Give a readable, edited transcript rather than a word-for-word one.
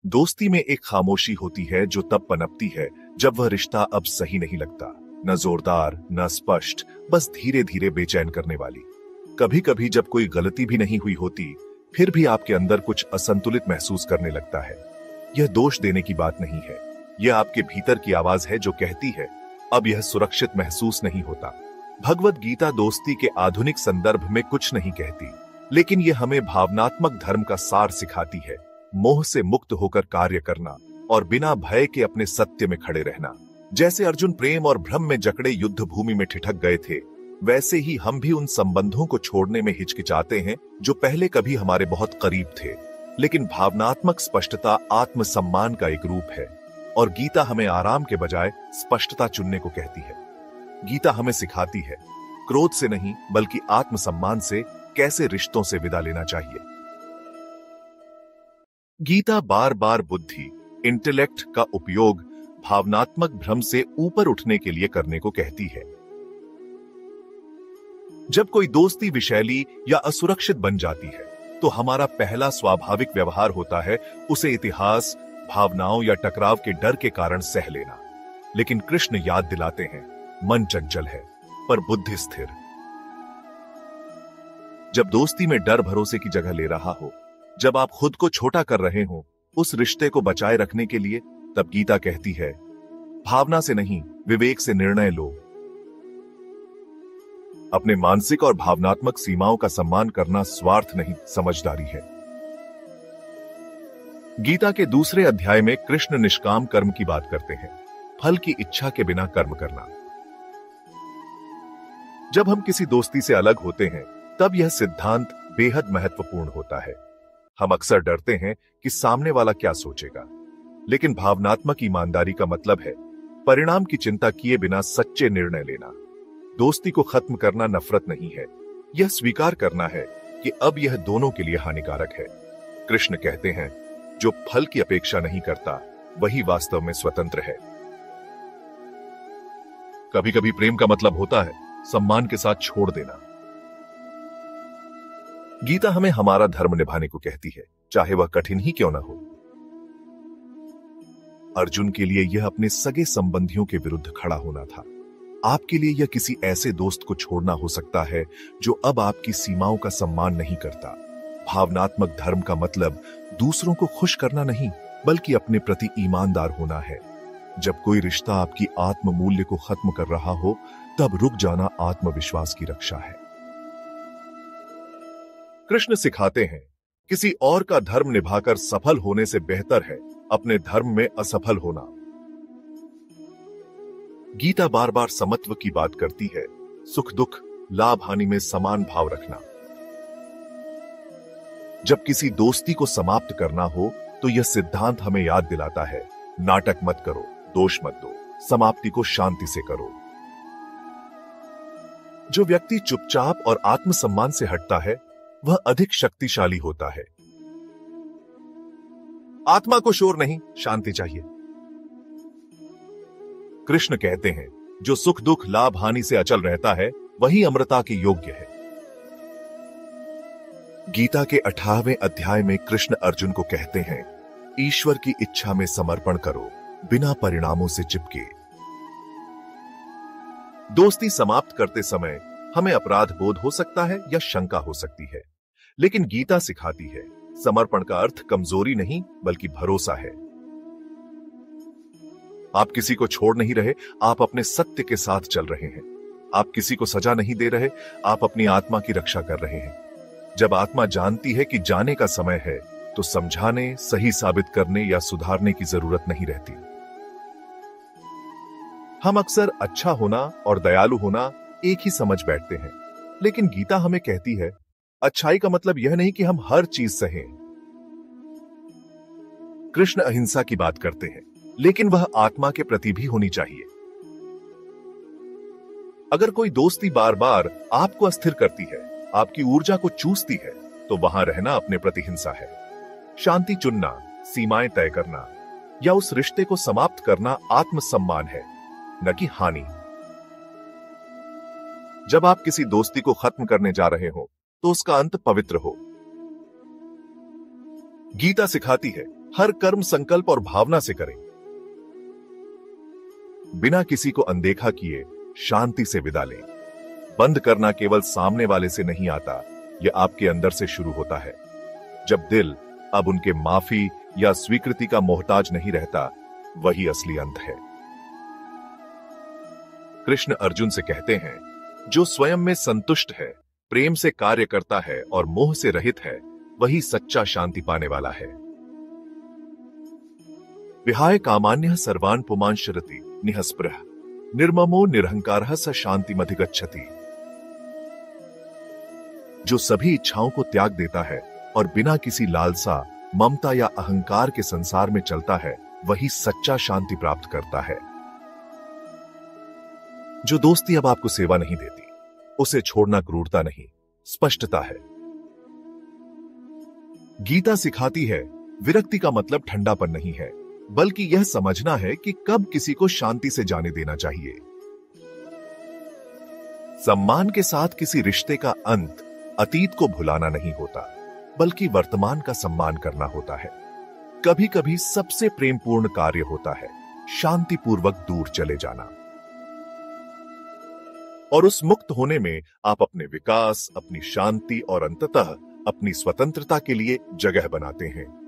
दोस्ती में एक खामोशी होती है जो तब पनपती है जब वह रिश्ता अब सही नहीं लगता। न जोरदार, न स्पष्ट, बस धीरे धीरे बेचैन करने वाली। कभी कभी जब कोई गलती भी नहीं हुई होती, फिर भी आपके अंदर कुछ असंतुलित महसूस करने लगता है। यह दोष देने की बात नहीं है, यह आपके भीतर की आवाज है जो कहती है अब यह सुरक्षित महसूस नहीं होता। भगवत गीता दोस्ती के आधुनिक संदर्भ में कुछ नहीं कहती, लेकिन यह हमें भावनात्मक धर्म का सार सिखाती है। मोह से मुक्त होकर कार्य करना और बिना भय के अपने सत्य में खड़े रहना। जैसे अर्जुन प्रेम और भ्रम में जकड़े युद्ध भूमि में ठिठक गए थे, वैसे ही हम भी उन संबंधों को छोड़ने में हिचकिचाते हैं जो पहले कभी हमारे बहुत करीब थे। लेकिन भावनात्मक स्पष्टता आत्मसम्मान का एक रूप है और गीता हमें आराम के बजाय स्पष्टता चुनने को कहती है। गीता हमें सिखाती है क्रोध से नहीं बल्कि आत्मसम्मान से कैसे रिश्तों से विदा लेना चाहिए। गीता बार बार बुद्धि, इंटेलेक्ट का उपयोग भावनात्मक भ्रम से ऊपर उठने के लिए करने को कहती है। जब कोई दोस्ती विषैली या असुरक्षित बन जाती है, तो हमारा पहला स्वाभाविक व्यवहार होता है उसे इतिहास, भावनाओं या टकराव के डर के कारण सह लेना। लेकिन कृष्ण याद दिलाते हैं, मन चंचल है पर बुद्धि स्थिर। जब दोस्ती में डर भरोसे की जगह ले रहा हो, जब आप खुद को छोटा कर रहे हो उस रिश्ते को बचाए रखने के लिए, तब गीता कहती है भावना से नहीं विवेक से निर्णय लो। अपने मानसिक और भावनात्मक सीमाओं का सम्मान करना स्वार्थ नहीं, समझदारी है। गीता के दूसरे अध्याय में कृष्ण निष्काम कर्म की बात करते हैं, फल की इच्छा के बिना कर्म करना। जब हम किसी दोस्ती से अलग होते हैं, तब यह सिद्धांत बेहद महत्वपूर्ण होता है। हम अक्सर डरते हैं कि सामने वाला क्या सोचेगा, लेकिन भावनात्मक ईमानदारी का मतलब है परिणाम की चिंता किए बिना सच्चे निर्णय लेना। दोस्ती को खत्म करना नफरत नहीं है, यह स्वीकार करना है कि अब यह दोनों के लिए हानिकारक है। कृष्ण कहते हैं जो फल की अपेक्षा नहीं करता वही वास्तव में स्वतंत्र है। कभी कभी प्रेम का मतलब होता है सम्मान के साथ छोड़ देना। गीता हमें हमारा धर्म निभाने को कहती है, चाहे वह कठिन ही क्यों ना हो। अर्जुन के लिए यह अपने सगे संबंधियों के विरुद्ध खड़ा होना था। आपके लिए यह किसी ऐसे दोस्त को छोड़ना हो सकता है जो अब आपकी सीमाओं का सम्मान नहीं करता। भावनात्मक धर्म का मतलब दूसरों को खुश करना नहीं, बल्कि अपने प्रति ईमानदार होना है। जब कोई रिश्ता आपकी आत्म मूल्य को खत्म कर रहा हो, तब रुक जाना आत्मविश्वास की रक्षा है। कृष्ण सिखाते हैं किसी और का धर्म निभाकर सफल होने से बेहतर है अपने धर्म में असफल होना। गीता बार बार समत्व की बात करती है, सुख दुख, लाभ हानि में समान भाव रखना। जब किसी दोस्ती को समाप्त करना हो, तो यह सिद्धांत हमें याद दिलाता है नाटक मत करो, दोष मत दो, समाप्ति को शांति से करो। जो व्यक्ति चुपचाप और आत्मसम्मान से हटता है, वह अधिक शक्तिशाली होता है। आत्मा को शोर नहीं, शांति चाहिए। कृष्ण कहते हैं जो सुख दुख, लाभ हानि से अचल रहता है वही अमरता के योग्य है। गीता के 18वें अध्याय में कृष्ण अर्जुन को कहते हैं ईश्वर की इच्छा में समर्पण करो, बिना परिणामों से चिपके। दोस्ती समाप्त करते समय हमें अपराध बोध हो सकता है या शंका हो सकती है, लेकिन गीता सिखाती है समर्पण का अर्थ कमजोरी नहीं बल्कि भरोसा है। आप किसी को छोड़ नहीं रहे, आप अपने सत्य के साथ चल रहे हैं। आप किसी को सजा नहीं दे रहे, आप अपनी आत्मा की रक्षा कर रहे हैं। जब आत्मा जानती है कि जाने का समय है, तो समझाने, सही साबित करने या सुधारने की जरूरत नहीं रहती। हम अक्सर अच्छा होना और दयालु होना एक ही समझ बैठते हैं, लेकिन गीता हमें कहती है अच्छाई का मतलब यह नहीं कि हम हर चीज सहें। कृष्ण अहिंसा की बात करते हैं, लेकिन वह आत्मा के प्रति भी होनी चाहिए। अगर कोई दोस्ती बार बार आपको अस्थिर करती है, आपकी ऊर्जा को चूसती है, तो वहां रहना अपने प्रति हिंसा है। शांति चुनना, सीमाएं तय करना या उस रिश्ते को समाप्त करना आत्मसम्मान है, न कि हानि। जब आप किसी दोस्ती को खत्म करने जा रहे हो, तो उसका अंत पवित्र हो। गीता सिखाती है हर कर्म संकल्प और भावना से करें। बिना किसी को अनदेखा किए शांति से विदा लें। बंद करना केवल सामने वाले से नहीं आता, यह आपके अंदर से शुरू होता है। जब दिल अब उनके माफी या स्वीकृति का मोहताज नहीं रहता, वही असली अंत है। कृष्ण अर्जुन से कहते हैं, जो स्वयं में संतुष्ट है, प्रेम से कार्य करता है और मोह से रहित है, वही सच्चा शांति पाने वाला है। विहाय कामान्यः सर्वान् पुमांश्चरति निःस्पृहः निर्ममो निरहंकारः स शान्तिमधिगच्छति। जो सभी इच्छाओं को त्याग देता है और बिना किसी लालसा, ममता या अहंकार के संसार में चलता है, वही सच्चा शांति प्राप्त करता है। जो दोस्ती अब आपको सेवा नहीं देती, उसे छोड़ना क्रूरता नहीं, स्पष्टता है। गीता सिखाती है, विरक्ति का मतलब ठंडापन नहीं है, बल्कि यह समझना है कि कब किसी को शांति से जाने देना चाहिए। सम्मान के साथ किसी रिश्ते का अंत अतीत को भुलाना नहीं होता, बल्कि वर्तमान का सम्मान करना होता है। कभी कभी सबसे प्रेमपूर्ण कार्य होता है शांतिपूर्वक दूर चले जाना। और उस मुक्त होने में आप अपने विकास, अपनी शांति और अंततः अपनी स्वतंत्रता के लिए जगह बनाते हैं।